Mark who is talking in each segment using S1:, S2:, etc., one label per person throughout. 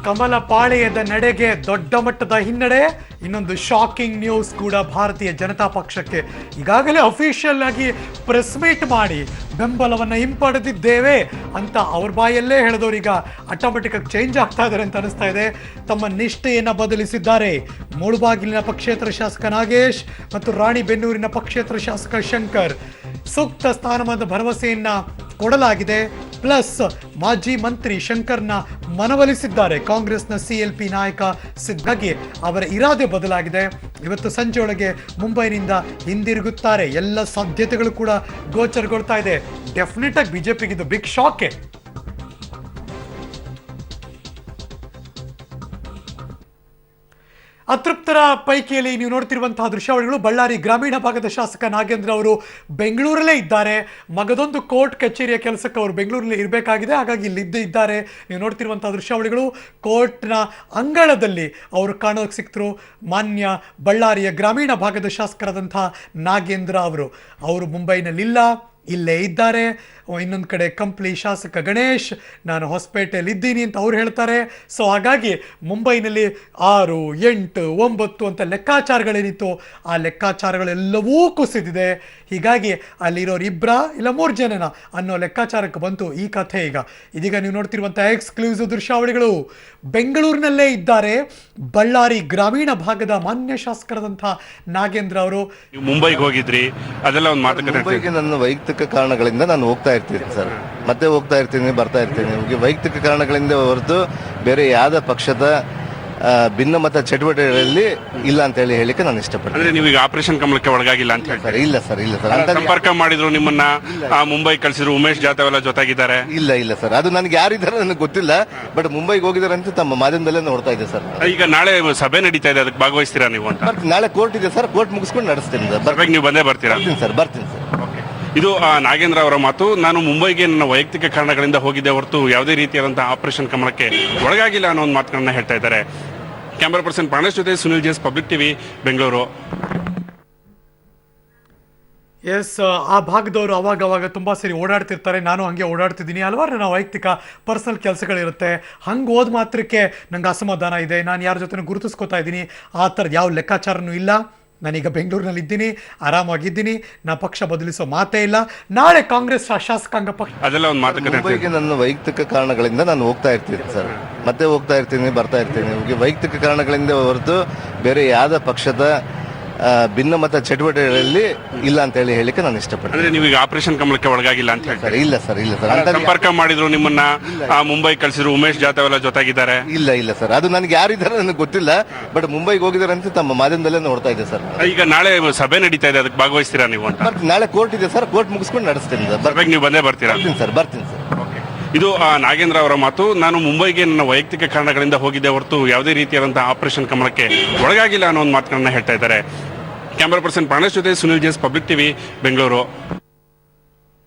S1: ಕಮಲ ಪಾಳೆಯದ ನಡೆಗೆ ದೊಡ್ಡ ಮಟ್ಟದ ಹಿನ್ನಡೆ. ಇನ್ನೊಂದು ಶಾಕಿಂಗ್ ನ್ಯೂಸ್ ಕೂಡ ಭಾರತೀಯ ಜನತಾ ಪಕ್ಷಕ್ಕೆ. ಈಗಾಗಲೇ ಅಫಿಷಿಯಲ್ ಆಗಿ ಪ್ರೆಸ್ ಮೀಟ್ ಮಾಡಿ ಬೆಂಬಲವನ್ನು ಹಿಂಪಡೆದಿದ್ದೇವೆ ಅಂತ ಅವ್ರ ಬಾಯಲ್ಲೇ ಹೇಳಿದವರು ಈಗ ಆಟೋಮೆಟಿಕ್ ಆಗಿ ಚೇಂಜ್ ಆಗ್ತಾ ಇದ್ದಾರೆ ಅಂತ ಅನಿಸ್ತಾ ಇದೆ. ತಮ್ಮ ನಿಷ್ಠೆಯನ್ನು ಬದಲಿಸಿದ್ದಾರೆ. ಮೂಳಬಾಗಿಲಿನ ಪಕ್ಷೇತರ ಶಾಸಕ ನಾಗೇಶ್ ಮತ್ತು ರಾಣಿಬೆನ್ನೂರಿನ ಪಕ್ಷೇತರ ಶಾಸಕ ಶಂಕರ್. ಸೂಕ್ತ ಸ್ಥಾನಮಾನದ ಭರವಸೆಯನ್ನ ಕೊಡಲಾಗಿದೆ. ಪ್ಲಸ್ ಮಾಜಿ ಮಂತ್ರಿ ಶಂಕರ್ನ ಮನವೊಲಿಸಿದ್ದಾರೆ. ಕಾಂಗ್ರೆಸ್ನ CLP ನಾಯಕ ಸಿದ್ಧಾಗಿ ಅವರ ಇರಾದೆ ಬದಲಾಗಿದೆ. ಇವತ್ತು ಸಂಜೆಯೊಳಗೆ ಮುಂಬೈನಿಂದ ಹಿಂದಿರುಗುತ್ತಾರೆ. ಎಲ್ಲ ಸಾಧ್ಯತೆಗಳು ಕೂಡ ಗೋಚರಗೊಳ್ತಾ ಇದೆ. ಡೆಫಿನೆಟ್ ಆಗಿ ಬಿಜೆಪಿಗೆ ಇದು ಬಿಗ್ ಶಾಕೆ. ಅತೃಪ್ತರ ಪೈಕಿಯಲ್ಲಿ ನೀವು ನೋಡ್ತಿರುವಂತಹ ದೃಶ್ಯಾವಳಿಗಳು. ಬಳ್ಳಾರಿ ಗ್ರಾಮೀಣ ಭಾಗದ ಶಾಸಕ ನಾಗೇಂದ್ರ ಅವರು ಬೆಂಗಳೂರಲ್ಲೇ ಇದ್ದಾರೆ. ಮಗದೊಂದು ಕೋರ್ಟ್ ಕಚೇರಿಯ ಕೆಲಸಕ್ಕೆ ಅವರು ಬೆಂಗಳೂರಲ್ಲಿ ಇರಬೇಕಾಗಿದೆ, ಹಾಗಾಗಿ ಇಲ್ಲಿದ್ದೇ ಇದ್ದಾರೆ. ನೀವು ನೋಡ್ತಿರುವಂತಹ ದೃಶ್ಯಾವಳಿಗಳು ಕೋರ್ಟ್ನ ಅಂಗಳದಲ್ಲಿ ಅವರು ಕಾಣೋಕೆ ಸಿಕ್ತರು. ಮಾನ್ಯ ಬಳ್ಳಾರಿಯ ಗ್ರಾಮೀಣ ಭಾಗದ ಶಾಸಕರಾದಂತಹ ನಾಗೇಂದ್ರ ಅವರು ಮುಂಬೈನಲ್ಲಿಲ್ಲ, ಇಲ್ಲೇ ಇದ್ದಾರೆ. ಇನ್ನೊಂದು ಕಡೆ ಕಂಪ್ಲಿ ಶಾಸಕ ಗಣೇಶ್ ನಾನು ಹೊಸಪೇಟೆಯಲ್ಲಿ ಇದ್ದೀನಿ ಅಂತ ಅವ್ರು ಹೇಳ್ತಾರೆ. ಸೊ ಹಾಗಾಗಿ ಮುಂಬೈನಲ್ಲಿ 6, 8, 9 ಅಂತ ಲೆಕ್ಕಾಚಾರಗಳೇನಿತ್ತು ಆ ಲೆಕ್ಕಾಚಾರಗಳೆಲ್ಲವೂ ಕುಸಿದಿದೆ. ಹೀಗಾಗಿ ಅಲ್ಲಿರೋರು 2 ಇಲ್ಲ 3 ಜನನ ಅನ್ನೋ ಲೆಕ್ಕಾಚಾರಕ್ಕೆ ಬಂತು ಈ ಕಥೆ. ಇದೀಗ ನೀವು ನೋಡ್ತಿರುವಂಥ ಎಕ್ಸ್ಕ್ಲೂಸಿವ್ ದೃಶ್ಯಾವಳಿಗಳು. ಬೆಂಗಳೂರಿನಲ್ಲೇ ಇದ್ದಾರೆ ಬಳ್ಳಾರಿ ಗ್ರಾಮೀಣ ಭಾಗದ ಮಾನ್ಯ ಶಾಸಕರಾದಂಥ ನಾಗೇಂದ್ರ ಅವರು.
S2: ಮುಂಬೈಗೆ ಹೋಗಿದ್ರಿ, ಅದೆಲ್ಲ ಒಂದು ಮಾತುಕತೆ.
S3: ನನ್ನ ವೈಯಕ್ತಿಕ ಕಾರಣಗಳಿಂದ ನಾನು ಹೋಗ್ತಾ ಇರ್ತೀನಿ ಸರ್, ಮತ್ತೆ ಹೋಗ್ತಾ ಇರ್ತೀನಿ, ಬರ್ತಾ ಇರ್ತೀನಿ. ವೈಯಕ್ತಿಕ ಕಾರಣಗಳಿಂದ ಹೊರತು ಬೇರೆ ಯಾವುದೇ ಪಕ್ಷದ ಭಿನ್ನಮತ ಚಟುವಟಿಕೆಗಳಲ್ಲಿ ಇಲ್ಲ ಅಂತ ಹೇಳಿಕ್ಕೆ ನಾನು ಇಷ್ಟಪಡ್ತೀನಿ.
S2: ನೀವು ಈಗ ಆಪರೇಷನ್ ಕಮಲಕ್ಕೆ ಒಳಗಾಗಿಲ್ಲ ಅಂತ ಹೇಳ್ತಾರೆ.
S3: ಇಲ್ಲ ಸರ್, ಇಲ್ಲ ಸರ್.
S2: ಸಂಪರ್ಕ ಮಾಡಿದ್ರು ನಿಮ್ಮನ್ನ, ಮುಂಬೈ ಕಳಿಸಿದ್ರು, ಉಮೇಶ್ ಜಾಧವ್ ಎಲ್ಲ ಜೊತೆಗಿದ್ದಾರೆ.
S3: ಇಲ್ಲ ಸರ್, ಅದು ನನಗೆ ಯಾರಿದ್ದಾರೆ ನನಗೆ ಗೊತ್ತಿಲ್ಲ. ಬಟ್ ಮುಂಬೈಗೆ ಹೋಗಿದ್ದಾರೆ ಅಂತ ತಮ್ಮ ಮಾಧ್ಯಮದಲ್ಲೇ ನೋಡ್ತಾ ಇದೆ ಸರ್.
S2: ಈಗ ನಾಳೆ ಸಭೆ ನಡೀತಾ ಇದೆ, ಅದಕ್ಕೆ ಭಾಗವಹಿಸ್ತೀರಾ ನೀವು ಅಂತ?
S3: ನಾಳೆ ಕೋರ್ಟ್ ಇದೆ ಸರ್, ಕೋರ್ಟ್ ಮುಗಿಸ್ಕೊಂಡು ನಡೆಸ್ತೀನಿ ಸರ್.
S2: ನೀವು ಬಂದೇ ಬರ್ತೀರಾ?
S3: ಬರ್ತೀನಿ ಸರ್.
S2: ಇದು ನಾಗೇಂದ್ರ ಅವರ ಮಾತು. ನಾನು ಮುಂಬೈಗೆ ನನ್ನ ವೈಯಕ್ತಿಕ ಕಾರಣಗಳಿಂದ ಹೋಗಿದ್ದೆ ಹೊರತು ಯಾವುದೇ ರೀತಿಯಾದಂತಹ ಆಪರೇಷನ್ ಕಮಲಕ್ಕೆ ಒಳಗಾಗಿಲ್ಲ ಅನ್ನೋ ಒಂದು ಮಾತುಗಳನ್ನ ಹೇಳ್ತಾ ಇದ್ದಾರೆ. ಕ್ಯಾಮರಾ ಪರ್ಸನ್ ಪ್ರಾಣೇಶ್ ಜೊತೆ Sunil Jes, public TV, Bengaluru.
S1: Yes, ಆ ಭಾಗದವರು ಅವಾಗ ತುಂಬ ಸರಿ ಓಡಾಡ್ತಿರ್ತಾರೆ. ನಾನು ಹಾಗೆ ಓಡಾಡ್ತಿದ್ದೀನಿ. ಹಲವಾರು ನನ್ನ ವೈಯಕ್ತಿಕ ಪರ್ಸನಲ್ ಕೆಲಸಗಳಿರುತ್ತೆ. ಹಂಗೆ ಹೋದ ಮಾತ್ರಕ್ಕೆ ನಂಗೆ ಅಸಮಾಧಾನ ಇದೆ, ನಾನು ಯಾರ ಜೊತೆ ಗುರುತಿಸ್ಕೋತಾ ಇದ್ದೀನಿ, ಆ ಥರದ್ದು ಯಾವ ಲೆಕ್ಕಾಚಾರನೂ ಇಲ್ಲ. ನಾನೀಗ ಬೆಂಗಳೂರಿನಲ್ಲಿ ಇದ್ದೀನಿ, ಆರಾಮಾಗಿದ್ದೀನಿ. ನಾ ಪಕ್ಷ ಬದಲಿಸೋ ಮಾತೇ ಇಲ್ಲ. ನಾಳೆ ಕಾಂಗ್ರೆಸ್ ಶಾಸಕಾಂಗ ಪಕ್ಷ
S2: ಅದೆಲ್ಲ ಒಂದು ಮಾತುಕತೆ.
S3: ಮುಂಬೈಗೆ ನನ್ನ ವೈಯಕ್ತಿಕ ಕಾರಣಗಳಿಂದ ನಾನು ಹೋಗ್ತಾ ಇರ್ತೀನಿ ಸರ್, ಮತ್ತೆ ಹೋಗ್ತಾ ಇರ್ತೀನಿ, ಬರ್ತಾ ಇರ್ತೀನಿ. ವೈಯಕ್ತಿಕ ಕಾರಣಗಳಿಂದ ಹೊರತು ಬೇರೆ ಯಾವುದೇ ಪಕ್ಷದ ಭಿನ್ನಮತ ಚಟುವಟಿಕೆಗಳಲ್ಲಿ ಇಲ್ಲ ಅಂತ ಹೇಳಿಕ್ಕೆ ನಾನು ಇಷ್ಟಪಡ್ತೀನಿ.
S2: ನೀವು ಈಗ ಆಪರೇಷನ್ ಕಮಲಕ್ಕೆ ಒಳಗಾಗಿಲ್ಲ ಅಂತ ಹೇಳ್ತಾರೆ.
S3: ಇಲ್ಲ ಸರ್, ಇಲ್ಲ ಸರ್.
S2: ಸಂಪರ್ಕ ಮಾಡಿದ್ರು ನಿಮ್ಮನ್ನ, ಮುಂಬೈ ಕಳಿಸಿದ್ರು, ಉಮೇಶ್ ಜಾಧವ್ ಎಲ್ಲ ಜೊತೆಗಿದ್ದಾರೆ.
S3: ಇಲ್ಲ ಸರ್, ಅದು ನನಗೆ ಯಾರಿದ್ದಾರೆ ನನಗೆ ಗೊತ್ತಿಲ್ಲ. ಬಟ್ ಮುಂಬೈಗೆ ಹೋಗಿದ್ದಾರೆ ಅಂತ ತಮ್ಮ ಮಾಧ್ಯಮದಲ್ಲೇ ನೋಡ್ತಾ ಇದೆ ಸರ್.
S2: ಈಗ ನಾಳೆ ಸಭೆ ನಡೀತಾ ಇದೆ, ಅದಕ್ಕೆ ಭಾಗವಹಿಸ್ತೀರಾ ನೀವು ಅಂತ?
S3: ನಾಳೆ ಕೋರ್ಟ್ ಇದೆ ಸರ್, ಕೋರ್ಟ್ ಮುಗಿಸ್ಕೊಂಡು ನಡೆಸ್ತೀನಿ ಸರ್.
S2: ನೀವು ಬಂದೇ ಬರ್ತೀರಾ?
S3: ಬರ್ತೀನಿ ಸರ್.
S2: ಇದು ನಾಗೇಂದ್ರ ಅವರ ಮಾತು. ನಾನು ಮುಂಬೈಗೆ ನನ್ನ ವೈಯಕ್ತಿಕ ಕಾರಣಗಳಿಂದ ಹೋಗಿದ್ದೆ ಹೊರತು ಯಾವುದೇ ರೀತಿಯಾದಂತಹ ಆಪರೇಷನ್ ಕಮಲಕ್ಕೆ ಒಳಗಾಗಿಲ್ಲ ಅನ್ನೋ ಒಂದು ಮಾತುಗಳನ್ನ ಹೇಳ್ತಾ ಇದ್ದಾರೆ. ಕ್ಯಾಮರಾ ಪರ್ಸನ್ ಪ್ರಾಣೇಶ್ ಜೊತೆ ಸುನಿಲ್ ಜೇಸ್, ಪಬ್ಲಿಕ್ ಟಿವಿ, ಬೆಂಗಳೂರು.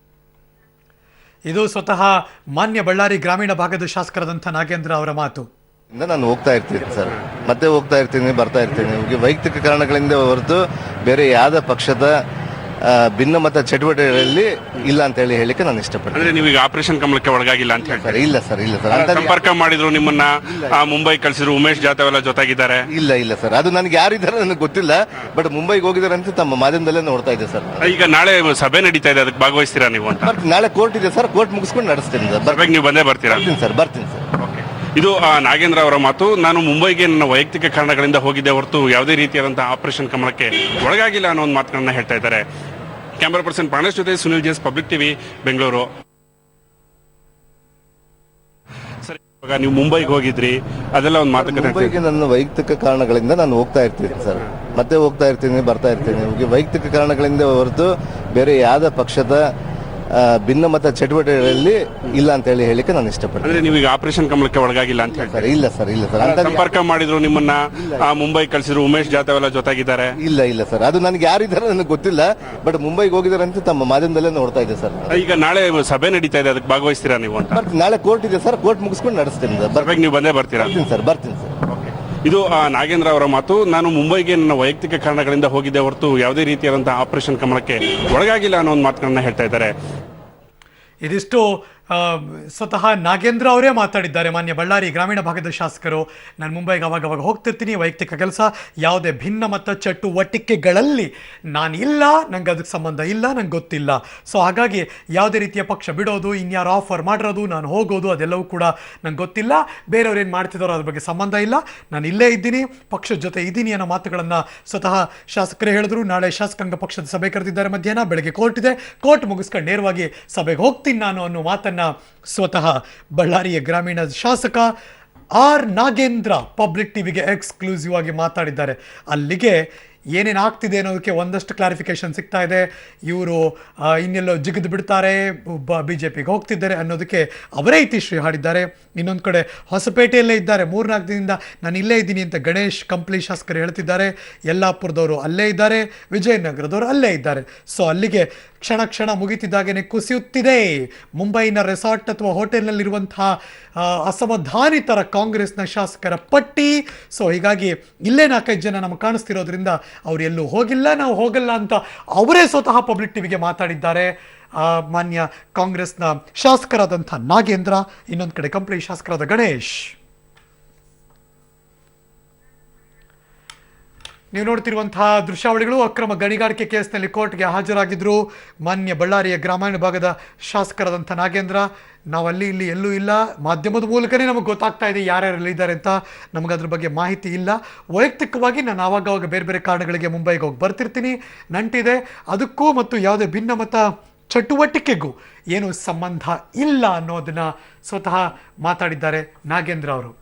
S1: ಇದು ಸ್ವತಃ ಮಾನ್ಯ ಬಳ್ಳಾರಿ ಗ್ರಾಮೀಣ ಭಾಗದ ಶಾಸಕರಾದಂಥ ನಾಗೇಂದ್ರ ಅವರ ಮಾತು.
S3: ನಾನು ಹೋಗ್ತಾ ಇರ್ತೀನಿ ಸರ್, ಮತ್ತೆ ಹೋಗ್ತಾ ಇರ್ತೀನಿ, ಬರ್ತಾ ಇರ್ತೀನಿ. ವೈಯಕ್ತಿಕ ಕಾರಣಗಳಿಂದ ಹೊರತು ಬೇರೆ ಯಾವುದೇ ಪಕ್ಷದ ಭಿನ್ನಮತ ಚಟುವಟಿಕೆಗಳಲ್ಲಿ ಇಲ್ಲ ಅಂತ ಹೇಳಿಕ್ಕೆ ನಾನು ಇಷ್ಟಪಡ್ತೀನಿ.
S2: ನೀವು ಈಗ ಆಪರೇಷನ್ ಕಮಲಕ್ಕೆ ಒಳಗಾಗಿಲ್ಲ ಅಂತ ಹೇಳ್ತಾರೆ.
S3: ಇಲ್ಲ ಸರ್, ಇಲ್ಲ ಸರ್.
S2: ಸಂಪರ್ಕ ಮಾಡಿದ್ರು ನಿಮ್ಮನ್ನ, ಮುಂಬೈ ಕಳಿಸಿದ್ರು, ಉಮೇಶ್ ಜಾಧವ್ ಎಲ್ಲ ಜೊತೆಗಿದ್ದಾರೆ.
S3: ಇಲ್ಲ ಸರ್, ಅದು ನನಗೆ ಯಾರಿದ್ದಾರೆ ನನಗೆ ಗೊತ್ತಿಲ್ಲ. ಬಟ್ ಮುಂಬೈಗೆ ಹೋಗಿದ್ದಾರೆ ಅಂತ ತಮ್ಮ ಮಾಧ್ಯಮದಲ್ಲೇ ನೋಡ್ತಾ ಇದೆ ಸರ್.
S2: ಈಗ ನಾಳೆ ಸಭೆ ನಡೀತಾ ಇದೆ, ಅದಕ್ಕೆ ಭಾಗವಹಿಸ್ತೀರಾ ನೀವು ಅಂತ?
S3: ನಾಳೆ ಕೋರ್ಟ್ ಇದೆ ಸರ್, ಕೋರ್ಟ್ ಮುಗಿಸ್ಕೊಂಡು ನಡೆಸ್ತೀನಿ ಸರ್.
S2: ನೀವು ಬಂದೇ ಬರ್ತೀರಾ?
S3: ಬರ್ತೀನಿ ಸರ್.
S2: ಇದು ನಾಗೇಂದ್ರ ಅವರ ಮಾತು. ನಾನು ಮುಂಬೈಗೆ ನನ್ನ ವೈಯಕ್ತಿಕ ಕಾರಣಗಳಿಂದ ಹೋಗಿದ್ದೆ ಹೊರತು ಯಾವುದೇ ರೀತಿಯಾದಂತಹ ಆಪರೇಷನ್ ಕಮಲಕ್ಕೆ ಒಳಗಾಗಿಲ್ಲ ಅನ್ನೋ ಒಂದು ಮಾತುಗಳನ್ನ ಹೇಳ್ತಾ ಇದ್ದಾರೆ. ಕ್ಯಾಮರಾ ಪರ್ಸನ್ ಪ್ರಾಣೇಶ್ ಜೊತೆ ಸುನಿಲ್ ಜೇಸ್, ಪಬ್ಲಿಕ್ ಟಿವಿ, ಬೆಂಗಳೂರು. ಸರಿ, ಇವಾಗ ನೀವು ಮುಂಬೈಗೆ ಹೋಗಿದ್ರಿ, ಅದೆಲ್ಲ ಒಂದು ಮಾತುಕತೆ.
S3: ಮುಂಬೈಗೆ ನನ್ನ ವೈಯಕ್ತಿಕ ಕಾರಣಗಳಿಂದ ನಾನು ಹೋಗ್ತಾ ಇರ್ತೀನಿ ಸರ್, ಮತ್ತೆ ಹೋಗ್ತಾ ಇರ್ತೀನಿ, ಬರ್ತಾ ಇರ್ತೀನಿ. ವೈಯಕ್ತಿಕ ಕಾರಣಗಳಿಂದ ಹೊರತು ಬೇರೆ ಯಾವುದೇ ಪಕ್ಷದ ಭಿನ್ನಮತ ಚಟುವಟಿಕೆಗಳಲ್ಲಿ ಇಲ್ಲ ಅಂತ ಹೇಳಿಕ್ಕೆ ನಾನು ಇಷ್ಟಪಡ್ತೀನಿ.
S2: ನೀವು ಈಗ ಆಪರೇಷನ್ ಕಮಲಕ್ಕೆ ಒಳಗಾಗಿಲ್ಲ ಅಂತ ಹೇಳ್ತಾರೆ.
S3: ಇಲ್ಲ ಸರ್, ಇಲ್ಲ ಸರ್.
S2: ಸಂಪರ್ಕ ಮಾಡಿದ್ರು ನಿಮ್ಮನ್ನ, ಮುಂಬೈ ಕಳಿಸಿದ್ರು, ಉಮೇಶ್ ಜಾಧವ್ ಎಲ್ಲ ಜೊತೆಗಿದ್ದಾರೆ.
S3: ಇಲ್ಲ ಸರ್, ಅದು ನನಗೆ ಯಾರಿದ್ದಾರೆ ನನಗೆ ಗೊತ್ತಿಲ್ಲ. ಬಟ್ ಮುಂಬೈಗೆ ಹೋಗಿದ್ದಾರೆ ಅಂತ ತಮ್ಮ ಮಾಧ್ಯಮದಲ್ಲೇ ನೋಡ್ತಾ ಇದೆ ಸರ್.
S2: ಈಗ ನಾಳೆ ಸಭೆ ನಡೀತಾ ಇದೆ, ಅದಕ್ಕೆ ಭಾಗವಹಿಸ್ತೀರಾ ನೀವು ಅಂತ?
S3: ನಾಳೆ ಕೋರ್ಟ್ ಇದೆ ಸರ್, ಕೋರ್ಟ್ ಮುಗಿಸ್ಕೊಂಡು ನಡೆಸ್ತೀನಿ ಸರ್.
S2: ನೀವು ಬಂದೇ ಬರ್ತೀರಾ?
S3: ಬರ್ತೀನಿ ಸರ್.
S2: ಇದು ನಾಗೇಂದ್ರ ಅವರ ಮಾತು. ನಾನು ಮುಂಬೈಗೆ ನನ್ನ ವೈಯಕ್ತಿಕ ಕಾರಣಗಳಿಂದ ಹೋಗಿದ್ದೆ ಹೊರತು ಯಾವುದೇ ರೀತಿಯಾದಂತಹ ಆಪರೇಷನ್ ಕಮಲಕ್ಕೆ ಒಳಗಾಗಿಲ್ಲ ಅನ್ನೋ ಒಂದು ಮಾತುಗಳನ್ನ ಹೇಳ್ತಾ ಇದ್ದಾರೆ.
S1: ಇದಿಷ್ಟು ಸ್ವತಃ ನಾಗೇಂದ್ರ ಅವರೇ ಮಾತಾಡಿದ್ದಾರೆ. ಮಾನ್ಯ ಬಳ್ಳಾರಿ ಗ್ರಾಮೀಣ ಭಾಗದ ಶಾಸಕರು, ನಾನು ಮುಂಬೈಗೆ ಅವಾಗ ಹೋಗ್ತಿರ್ತೀನಿ, ವೈಯಕ್ತಿಕ ಕೆಲಸ, ಯಾವುದೇ ಭಿನ್ನ ಮತ ಚಟುವಟಿಕೆಗಳಲ್ಲಿ ನಾನು ಇಲ್ಲ, ನಂಗೆ ಅದಕ್ಕೆ ಸಂಬಂಧ ಇಲ್ಲ, ನಂಗೆ ಗೊತ್ತಿಲ್ಲ. ಸೊ ಹಾಗಾಗಿ ಯಾವುದೇ ರೀತಿಯ ಪಕ್ಷ ಬಿಡೋದು, ಇನ್ಯಾರು ಆಫರ್ ಮಾಡಿರೋದು, ನಾನು ಹೋಗೋದು, ಅದೆಲ್ಲವೂ ಕೂಡ ನಂಗೆ ಗೊತ್ತಿಲ್ಲ. ಬೇರೆಯವ್ರು ಏನು ಮಾಡ್ತಿದ್ದಾರೋ ಅದ್ರ ಬಗ್ಗೆ ಸಂಬಂಧ ಇಲ್ಲ, ನಾನು ಇಲ್ಲೇ ಇದ್ದೀನಿ, ಪಕ್ಷದ ಜೊತೆ ಇದ್ದೀನಿ ಅನ್ನೋ ಮಾತುಗಳನ್ನು ಸ್ವತಃ ಶಾಸಕರೇ ಹೇಳಿದ್ರು. ನಾಳೆ ಶಾಸಕಾಂಗ ಪಕ್ಷದ ಸಭೆ ಕರೆದಿದ್ದಾರೆ ಮಧ್ಯಾಹ್ನ, ಬೆಳಗ್ಗೆ ಕೋರ್ಟ್ ಇದೆ, ಕೋರ್ಟ್ ಮುಗಿಸ್ಕೊಂಡು ನೇರವಾಗಿ ಸಭೆಗೆ ಹೋಗ್ತೀನಿ ನಾನು ಅನ್ನೋ ಮಾತನ್ನ ಸ್ವತಃ ಬಳ್ಳಾರಿಯ ಗ್ರಾಮೀಣ ಶಾಸಕ ಆರ್ ನಾಗೇಂದ್ರ ಪಬ್ಲಿಕ್ ಟಿವಿಗೆ ಎಕ್ಸ್ಕ್ಲೂಸಿವ್ ಆಗಿ ಮಾತಾಡಿದ್ದಾರೆ. ಅಲ್ಲಿಗೆ ಏನೇನು ಆಗ್ತಿದೆ ಅನ್ನೋದಕ್ಕೆ ಒಂದಷ್ಟು ಕ್ಲಾರಿಫಿಕೇಶನ್ ಸಿಗ್ತಾ ಇದೆ. ಇವರು ಇನ್ನೆಲ್ಲೋ ಜಿಗಿದು ಬಿಡ್ತಾರೆ, BJPಗೆ ಹೋಗ್ತಿದ್ದಾರೆ ಅನ್ನೋದಕ್ಕೆ ಅವರೇ ಇತಿಶ್ರೀ ಹಾಡಿದ್ದಾರೆ. ಇನ್ನೊಂದು ಕಡೆ ಹೊಸಪೇಟೆಯಲ್ಲೇ ಇದ್ದಾರೆ, 3-4 ದಿನದಿಂದ ನಾನು ಇಲ್ಲೇ ಇದ್ದೀನಿ ಅಂತ ಗಣೇಶ್ ಕಂಪ್ಲಿ ಶಾಸಕರು ಹೇಳ್ತಿದ್ದಾರೆ. ಯಲ್ಲಾಪುರದವರು ಅಲ್ಲೇ ಇದ್ದಾರೆ, ವಿಜಯನಗರದವರು ಅಲ್ಲೇ ಇದ್ದಾರೆ. ಸೊ ಅಲ್ಲಿಗೆ ಕ್ಷಣ ಮುಗಿತಿದ್ದಾಗೇನೆ ಕುಸಿಯುತ್ತಿದೆ ಮುಂಬೈನ ರೆಸಾರ್ಟ್ ಅಥವಾ ಹೋಟೆಲ್ನಲ್ಲಿರುವಂತಹ ಅಸಮಾಧಾನಿತರ ಕಾಂಗ್ರೆಸ್ನ ಶಾಸಕರ ಪಟ್ಟಿ. ಸೊ ಹೀಗಾಗಿ ಇಲ್ಲೇ 4-5 ಜನ ನಮಗೆ ಕಾಣಿಸ್ತಿರೋದ್ರಿಂದ ಅವ್ರು ಎಲ್ಲೂ ಹೋಗಿಲ್ಲ, ನಾವು ಹೋಗಲ್ಲ ಅಂತ ಅವರೇ ಸ್ವತಃ ಪಬ್ಲಿಕ್ ಟಿವಿಗೆ ಮಾತಾಡಿದ್ದಾರೆ. ಮಾನ್ಯ ಕಾಂಗ್ರೆಸ್ನ ಶಾಸಕರಾದಂಥ ನಾಗೇಂದ್ರ, ಇನ್ನೊಂದು ಕಡೆ ಕಂಪ್ಲಿ ಶಾಸಕರಾದ ಗಣೇಶ್. ನೀವು ನೋಡ್ತಿರುವಂತಹ ದೃಶ್ಯಾವಳಿಗಳು ಅಕ್ರಮ ಗಣಿಗಾರಿಕೆ ಕೇಸ್ನಲ್ಲಿ ಕೋರ್ಟ್ಗೆ ಹಾಜರಾಗಿದ್ದರು ಮಾನ್ಯ ಬಳ್ಳಾರಿಯ ಗ್ರಾಮೀಣ ಭಾಗದ ಶಾಸಕರಾದಂಥ ನಾಗೇಂದ್ರ. ನಾವು ಅಲ್ಲಿ ಇಲ್ಲಿ ಎಲ್ಲೂ ಇಲ್ಲ, ಮಾಧ್ಯಮದ ಮೂಲಕನೇ ನಮಗೆ ಗೊತ್ತಾಗ್ತಾ ಇದೆ ಯಾರ್ಯಾರು ಇದ್ದಾರೆ ಅಂತ. ನಮಗೆ ಅದ್ರ ಬಗ್ಗೆ ಮಾಹಿತಿ ಇಲ್ಲ. ವೈಯಕ್ತಿಕವಾಗಿ ನಾನು ಆವಾಗ ಬೇರೆ ಕಾರಣಗಳಿಗೆ ಮುಂಬೈಗೆ ಹೋಗಿ ಬರ್ತಿರ್ತೀನಿ, ನಂಟಿದೆ. ಅದಕ್ಕೂ ಮತ್ತು ಯಾವುದೇ ಭಿನ್ನಮತ ಚಟುವಟಿಕೆಗೂ ಏನು ಸಂಬಂಧ ಇಲ್ಲ ಅನ್ನೋದನ್ನ ಸ್ವತಃ ಮಾತಾಡಿದ್ದಾರೆ ನಾಗೇಂದ್ರ ಅವರು.